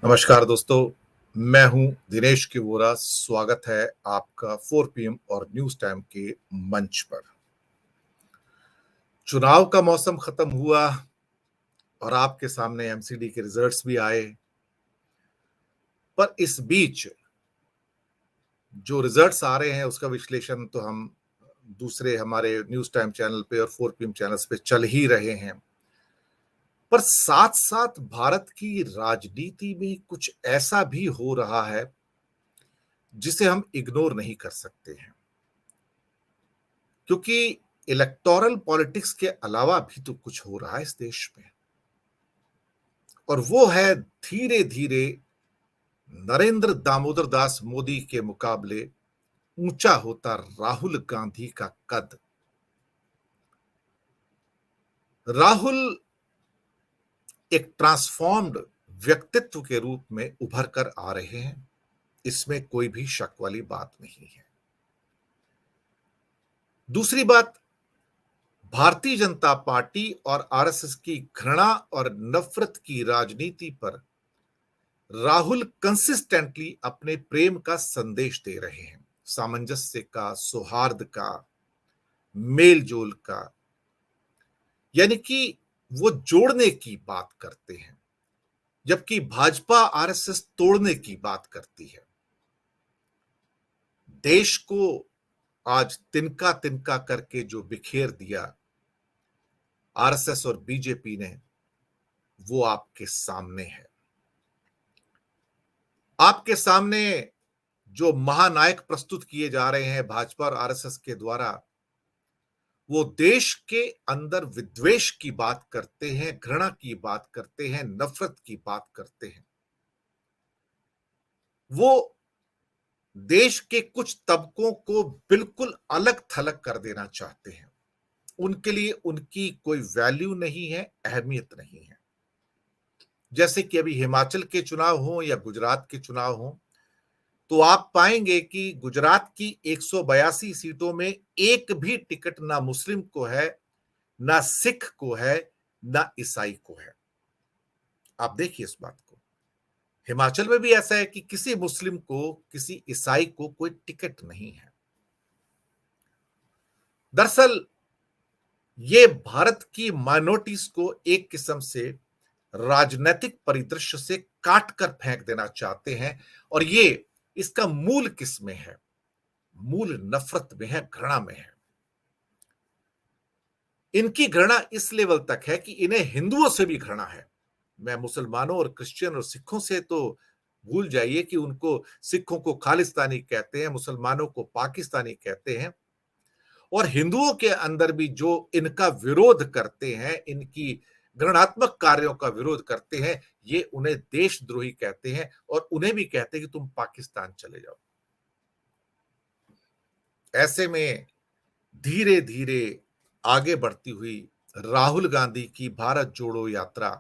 नमस्कार दोस्तों, मैं हूं दिनेश के वोरा। स्वागत है आपका 4 पीएम और न्यूज टाइम के मंच पर। चुनाव का मौसम खत्म हुआ और आपके सामने एमसीडी के रिजल्ट्स भी आए, पर इस बीच जो रिजल्ट्स आ रहे हैं उसका विश्लेषण तो हम दूसरे हमारे न्यूज टाइम चैनल पे और 4 पीएम चैनल्स पे चल ही रहे हैं, पर साथ साथ भारत की राजनीति में कुछ ऐसा भी हो रहा है जिसे हम इग्नोर नहीं कर सकते हैं, क्योंकि इलेक्टोरल पॉलिटिक्स के अलावा भी तो कुछ हो रहा है इस देश में। और वो है धीरे धीरे नरेंद्र दामोदर दास मोदी के मुकाबले ऊंचा होता राहुल गांधी का कद। राहुल एक ट्रांसफॉर्म्ड व्यक्तित्व के रूप में उभर कर आ रहे हैं, इसमें कोई भी शक वाली बात नहीं है। दूसरी बात, भारतीय जनता पार्टी और आरएसएस की घृणा और नफरत की राजनीति पर राहुल कंसिस्टेंटली अपने प्रेम का संदेश दे रहे हैं, सामंजस्य का, सौहार्द का, मेल जोल का, यानी कि वो जोड़ने की बात करते हैं, जबकि भाजपा आरएसएस तोड़ने की बात करती है। देश को आज तिनका तिनका करके जो बिखेर दिया आरएसएस और बीजेपी ने, वो आपके सामने है। आपके सामने जो महानायक प्रस्तुत किए जा रहे हैं भाजपा और आरएसएस के द्वारा, वो देश के अंदर विद्वेष की बात करते हैं, घृणा की बात करते हैं, नफरत की बात करते हैं। वो देश के कुछ तबकों को बिल्कुल अलग थलग कर देना चाहते हैं। उनके लिए उनकी कोई वैल्यू नहीं है, अहमियत नहीं है। जैसे कि अभी हिमाचल के चुनाव हो या गुजरात के चुनाव हो, तो आप पाएंगे कि गुजरात की 182 सीटों में एक भी टिकट ना मुस्लिम को है, ना सिख को है, ना ईसाई को है। आप देखिए इस बात को। हिमाचल में भी ऐसा है कि किसी मुस्लिम को, किसी ईसाई को कोई टिकट नहीं है। दरअसल ये भारत की माइनॉरिटीज को एक किस्म से राजनीतिक परिदृश्य से काट कर फेंक देना चाहते हैं, और ये इसका मूल किस में है? मूल नफरत में है, घृणा में है। इनकी घृणा इस लेवल तक है कि इन्हें हिंदुओं से भी घृणा है। मैं मुसलमानों और क्रिश्चियन और सिखों से तो भूल जाइए कि उनको, सिखों को खालिस्तानी कहते हैं, मुसलमानों को पाकिस्तानी कहते हैं, और हिंदुओं के अंदर भी जो इनका विरोध करते हैं, इनकी घृणात्मक कार्यों का विरोध करते हैं, ये उन्हें देशद्रोही कहते हैं और उन्हें भी कहते हैं कि तुम पाकिस्तान चले जाओ। ऐसे में धीरे धीरे आगे बढ़ती हुई राहुल गांधी की भारत जोड़ो यात्रा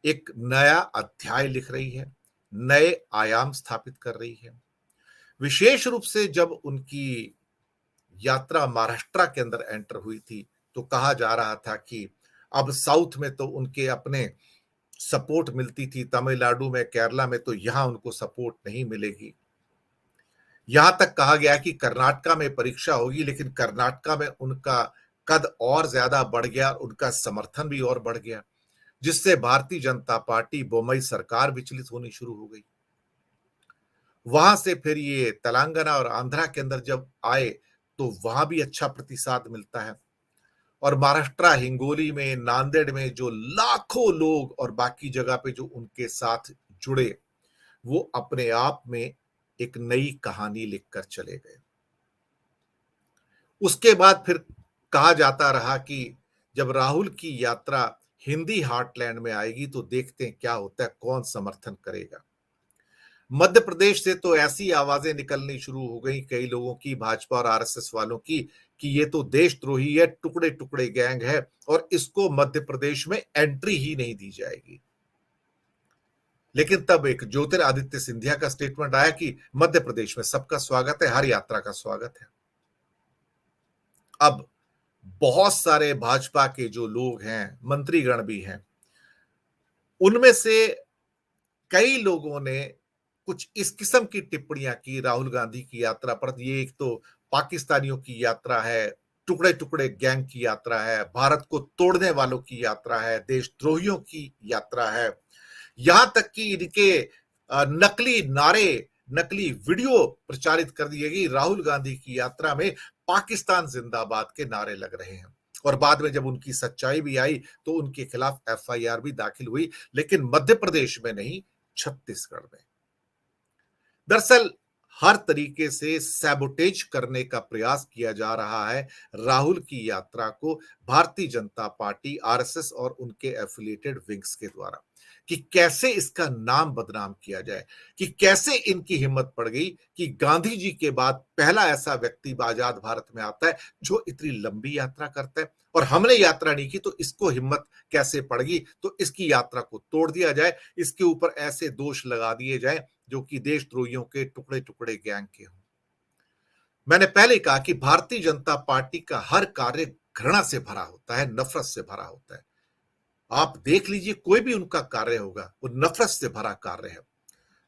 एक नया अध्याय लिख रही है, नए आयाम स्थापित कर रही है। विशेष रूप से जब उनकी यात्रा महाराष्ट्र के अंदर एंटर हुई थी, तो कहा जा रहा था कि अब साउथ में तो उनके अपने सपोर्ट मिलती थी, तमिलनाडु में, केरला में तो यहां उनको सपोर्ट नहीं मिलेगी। यहां तक कहा गया कि कर्नाटका में परीक्षा होगी, लेकिन कर्नाटका में उनका कद और ज्यादा बढ़ गया, उनका समर्थन भी और बढ़ गया, जिससे भारतीय जनता पार्टी, बोम्मई सरकार विचलित होनी शुरू हो गई। वहां से फिर ये तेलंगाना और आंध्रा के अंदर जब आए, तो वहां भी अच्छा प्रतिसाद मिलता है। और महाराष्ट्र, हिंगोली में, नांदेड़ में जो लाखों लोग और बाकी जगह पे जो उनके साथ जुड़े, वो अपने आप में एक नई कहानी लिखकर चले गए। उसके बाद फिर कहा जाता रहा कि जब राहुल की यात्रा हिंदी हार्टलैंड में आएगी तो देखते हैं क्या होता है, कौन समर्थन करेगा। मध्य प्रदेश से तो ऐसी आवाजें निकलनी शुरू हो गई कई लोगों की, भाजपा और आरएसएस वालों की, कि ये तो देशद्रोही है, टुकड़े टुकड़े गैंग है और इसको मध्य प्रदेश में एंट्री ही नहीं दी जाएगी। लेकिन तब एक ज्योतिरादित्य सिंधिया का स्टेटमेंट आया कि मध्य प्रदेश में सबका स्वागत है, हर यात्रा का स्वागत है। अब बहुत सारे भाजपा के जो लोग हैं, मंत्रीगण भी हैं, उनमें से कई लोगों ने कुछ इस किस्म की टिप्पणियां की राहुल गांधी की यात्रा पर। ये एक तो पाकिस्तानियों की यात्रा है, टुकड़े टुकड़े गैंग की यात्रा है, भारत को तोड़ने वालों की यात्रा है, देशद्रोहियों की यात्रा है, यहां तक कि इनके नकली नारे, नकली वीडियो प्रचारित कर दिए गई। राहुल गांधी की यात्रा में पाकिस्तान जिंदाबाद के नारे लग रहे हैं। और बाद में जब उनकी सच्चाई भी आई तो उनके खिलाफ एफआईआर भी दाखिल हुई, लेकिन मध्य प्रदेश में नहीं, छत्तीसगढ़ में। दरअसल हर तरीके से सैबोटेज करने का प्रयास किया जा रहा है राहुल की यात्रा को भारतीय जनता पार्टी, आरएसएस और उनके एफिलिएटेड विंग्स के द्वारा, कि कैसे इसका नाम बदनाम किया जाए, कि कैसे इनकी हिम्मत पड़ गई कि गांधी जी के बाद पहला ऐसा व्यक्ति आजाद भारत में आता है जो इतनी लंबी यात्रा करता है, और हमने यात्रा नहीं की तो इसको हिम्मत कैसे पड़गी, तो इसकी यात्रा को तोड़ दिया जाए, इसके ऊपर ऐसे दोष लगा दिए जाए जो कि देशद्रोहियों के टुकड़े टुकड़े गैंग के हों। मैंने पहले कहा कि भारतीय जनता पार्टी का हर कार्य घृणा से भरा होता है, नफरत से भरा होता है। आप देख लीजिए, कोई भी उनका कार्य होगा वो नफरत से भरा कार्य है।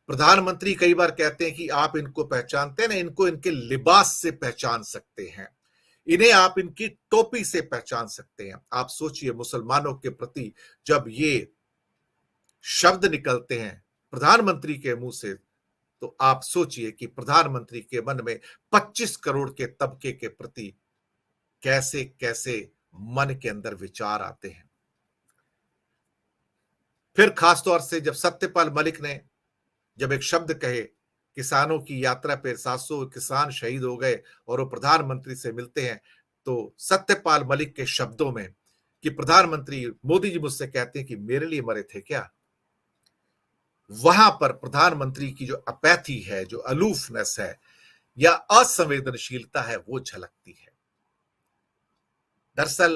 प्रधानमंत्री कई बार कहते हैं कि आप इनको पहचानते हैं ना, इनको इनके लिबास से पहचान सकते हैं, इन्हें आप इनकी टोपी से पहचान सकते हैं। आप सोचिए, मुसलमानों के प्रति जब ये शब्द निकलते हैं प्रधानमंत्री के मुंह से, तो आप सोचिए कि प्रधानमंत्री के मन में 25 करोड़ के तबके के प्रति कैसे कैसे मन के अंदर विचार आते हैं। फिर खासतौर से जब सत्यपाल मलिक ने जब एक शब्द कहे, किसानों की यात्रा पे 700 किसान शहीद हो गए, और वो प्रधानमंत्री से मिलते हैं, तो सत्यपाल मलिक के शब्दों में कि प्रधानमंत्री मोदी जी मुझसे कहते हैं कि मेरे लिए मरे थे क्या, वहां पर प्रधानमंत्री की जो अपैथी है, जो अलूफनेस है या असंवेदनशीलता है, वो झलकती है। दरअसल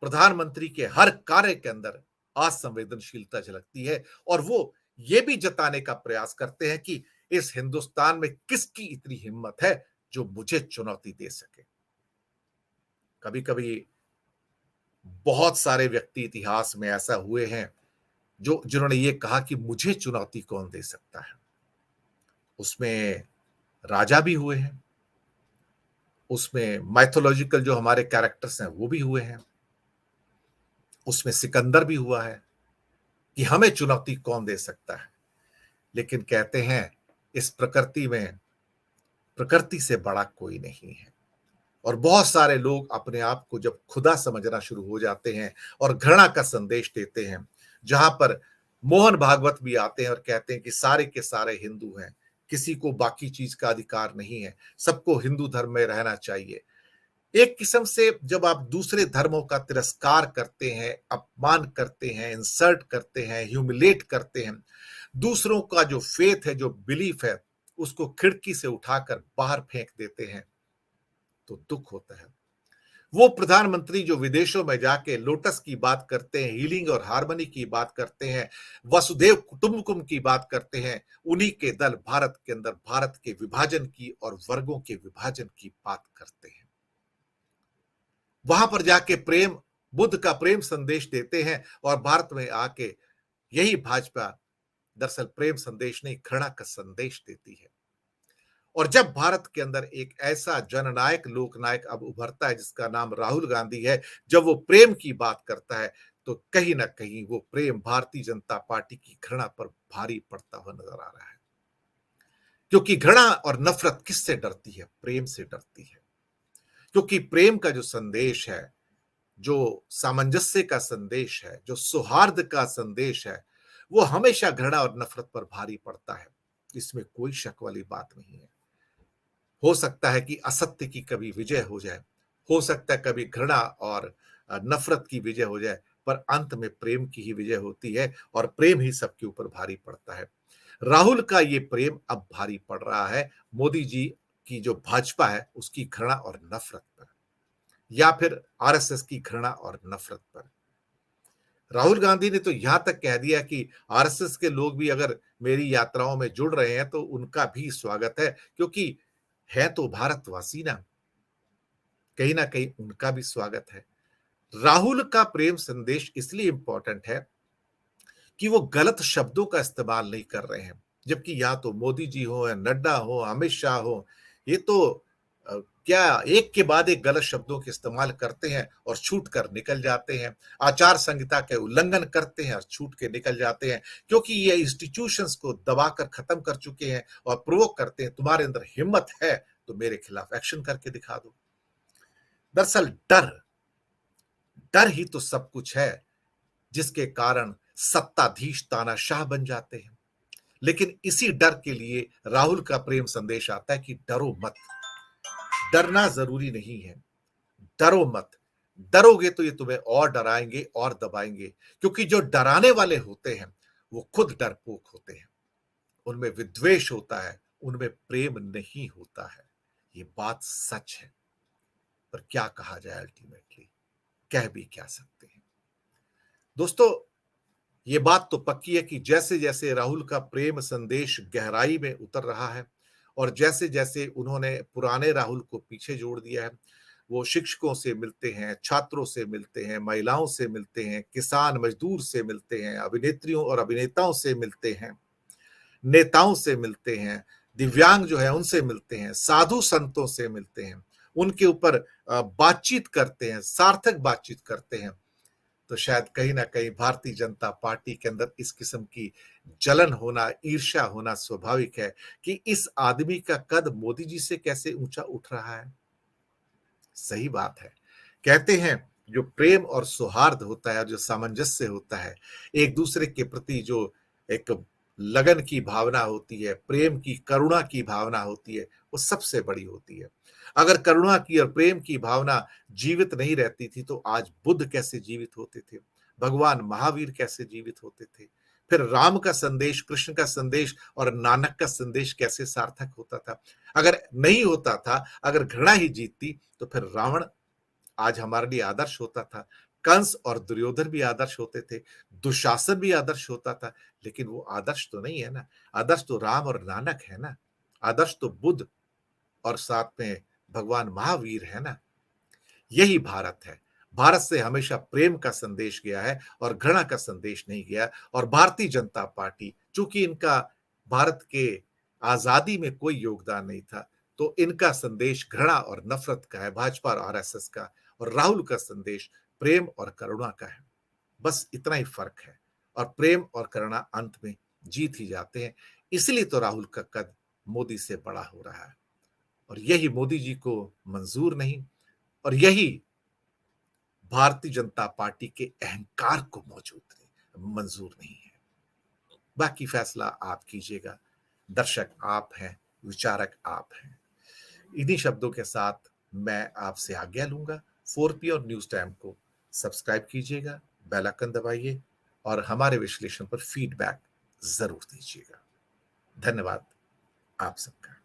प्रधानमंत्री के हर कार्य के अंदर असंवेदनशीलता झलकती है, और वो ये भी जताने का प्रयास करते हैं कि इस हिंदुस्तान में किसकी इतनी हिम्मत है जो मुझे चुनौती दे सके। कभी कभी बहुत सारे व्यक्ति इतिहास में ऐसा हुए हैं जो जिन्होंने ये कहा कि मुझे चुनौती कौन दे सकता है। उसमें राजा भी हुए हैं, उसमें माइथोलॉजिकल जो हमारे कैरेक्टर्स हैं वो भी हुए हैं, उसमें सिकंदर भी हुआ है कि हमें चुनौती कौन दे सकता है। लेकिन कहते हैं इस प्रकृति में प्रकृति से बड़ा कोई नहीं है। और बहुत सारे लोग अपने आप को जब खुदा समझना शुरू हो जाते हैं और घृणा का संदेश देते हैं, जहां पर मोहन भागवत भी आते हैं और कहते हैं कि सारे के सारे हिंदू हैं, किसी को बाकी चीज का अधिकार नहीं है, सबको हिंदू धर्म में रहना चाहिए। एक किस्म से जब आप दूसरे धर्मों का तिरस्कार करते हैं, अपमान करते हैं, इंसल्ट करते हैं, ह्यूमिलेट करते हैं, दूसरों का जो फेथ है, जो बिलीफ है, उसको खिड़की से उठाकर बाहर फेंक देते हैं, तो दुख होता है। वो प्रधानमंत्री जो विदेशों में जाके लोटस की बात करते हैं, हीलिंग और हार्मनी की बात करते हैं, वसुदेव कुटुंबकम की बात करते हैं, उन्हीं के दल भारत के अंदर भारत के विभाजन की और वर्गों के विभाजन की बात करते हैं। वहां पर जाके प्रेम, बुद्ध का प्रेम संदेश देते हैं, और भारत में आके यही भाजपा दरअसल प्रेम संदेश नहीं, घृणा का संदेश देती है। और जब भारत के अंदर एक ऐसा जननायक, लोकनायक अब उभरता है जिसका नाम राहुल गांधी है, जब वो प्रेम की बात करता है तो कहीं ना कहीं वो प्रेम भारतीय जनता पार्टी की घृणा पर भारी पड़ता हुआ नजर आ रहा है। क्योंकि घृणा और नफरत किससे डरती है? प्रेम से डरती है। क्योंकि प्रेम का जो संदेश है, जो सामंजस्य का संदेश है, जो सौहार्द का संदेश है, वो हमेशा घृणा और नफरत पर भारी पड़ता है। इसमें कोई शक वाली बात नहीं है। हो सकता है कि असत्य की कभी विजय हो जाए, हो सकता है कभी घृणा और नफरत की विजय हो जाए, पर अंत में प्रेम की ही विजय होती है, और प्रेम ही सबके ऊपर भारी पड़ता है। राहुल का ये प्रेम अब भारी पड़ रहा है मोदी जी की जो भाजपा है उसकी घृणा और नफरत पर, या फिर आरएसएस की घृणा और नफरत पर। राहुल गांधी ने तो यहां तक कह दिया कि आरएसएस के लोग भी अगर मेरी यात्राओं में जुड़ रहे हैं तो उनका भी स्वागत है, क्योंकि है तो भारतवासी ना, कहीं ना कहीं उनका भी स्वागत है। राहुल का प्रेम संदेश इसलिए इंपॉर्टेंट है कि वो गलत शब्दों का इस्तेमाल नहीं कर रहे हैं। जबकि या तो मोदी जी हो या नड्डा हो, अमित शाह हो, ये तो अ, क्या एक के बाद एक गलत शब्दों के इस्तेमाल करते हैं और छूट कर निकल जाते हैं। आचार संहिता के उल्लंघन करते हैं और छूट के निकल जाते हैं, क्योंकि ये इंस्टीट्यूशंस को दबाकर खत्म कर चुके हैं और प्रोवोक करते हैं, तुम्हारे अंदर हिम्मत है तो मेरे खिलाफ एक्शन करके दिखा दो। दरअसल डर, डर ही तो सब कुछ है, जिसके कारण सत्ताधीश तानाशाह बन जाते हैं। लेकिन इसी डर के लिए राहुल का प्रेम संदेश आता है कि डरो मत। डरना जरूरी नहीं है, डरो मत। डरोगे तो ये तुम्हें और डराएंगे और दबाएंगे, क्योंकि जो डराने वाले होते हैं वो खुद डरपोक होते हैं। उनमें विद्वेष होता है, उनमें प्रेम नहीं होता है। ये बात सच है, पर क्या कहा जाए, अल्टीमेटली कह भी क्या सकते हैं। दोस्तों, ये बात तो पक्की है कि जैसे जैसे राहुल का प्रेम संदेश गहराई में उतर रहा है और जैसे जैसे उन्होंने पुराने राहुल को पीछे जोड़ दिया है, वो शिक्षकों से मिलते हैं, छात्रों से मिलते हैं, महिलाओं से मिलते हैं, किसान मजदूर से मिलते हैं, अभिनेत्रियों और अभिनेताओं से मिलते हैं, नेताओं से मिलते हैं, दिव्यांग जो है उनसे मिलते हैं, साधु संतों से मिलते हैं, उनके ऊपर बातचीत करते हैं, सार्थक बातचीत करते हैं, तो शायद कहीं ना कहीं भारतीय जनता पार्टी के अंदर इस किस्म की जलन होना, ईर्ष्या होना स्वाभाविक है कि इस आदमी का कद मोदी जी से कैसे ऊंचा उठ रहा है। सही बात है। कहते हैं जो प्रेम और सौहार्द होता है, जो सामंजस्य होता है, एक दूसरे के प्रति जो एक लगन की भावना होती है, प्रेम की, करुणा की भावना होती है, वो सबसे बड़ी होती है। अगर करुणा की और प्रेम की भावना जीवित नहीं रहती थी तो आज बुद्ध कैसे जीवित होते थे, भगवान महावीर कैसे जीवित होते थे, फिर राम का संदेश, कृष्ण का संदेश और नानक का संदेश कैसे सार्थक होता था। अगर नहीं होता था, अगर घृणा ही जीतती, तो फिर रावण आज हमारे लिए आदर्श होता था, कंस और दुर्योधन भी आदर्श होते थे, दुशासन भी आदर्श होता था। लेकिन वो आदर्श तो नहीं है ना, आदर्श तो राम और नानक है ना, आदर्श तो बुद्ध और साथ में भगवान महावीर है ना। यही भारत है। भारत से हमेशा प्रेम का संदेश गया है और घृणा का संदेश नहीं गया। और भारतीय जनता पार्टी, चूंकि इनका भारत के आजादी में कोई योगदान नहीं था, तो इनका संदेश घृणा और नफरत का है, भाजपा और आरएसएस का। और राहुल का संदेश प्रेम और करुणा का है। बस इतना ही फर्क है। और प्रेम और करुणा अंत में जीत ही जाते हैं। इसलिए तो राहुल का कद मोदी से बड़ा हो रहा है और यही मोदी जी को मंजूर नहीं, और यही भारतीय जनता पार्टी के अहंकार को मंजूर नहीं है। बाकी फैसला आप कीजिएगा। दर्शक आप हैं, विचारक आप हैं। इन्हीं शब्दों के साथ मैं आपसे आज्ञा लूंगा। 4P और न्यूज टाइम को सब्सक्राइब कीजिएगा, बेल आइकन दबाइए और हमारे विश्लेषण पर फीडबैक जरूर दीजिएगा। धन्यवाद आप सबका।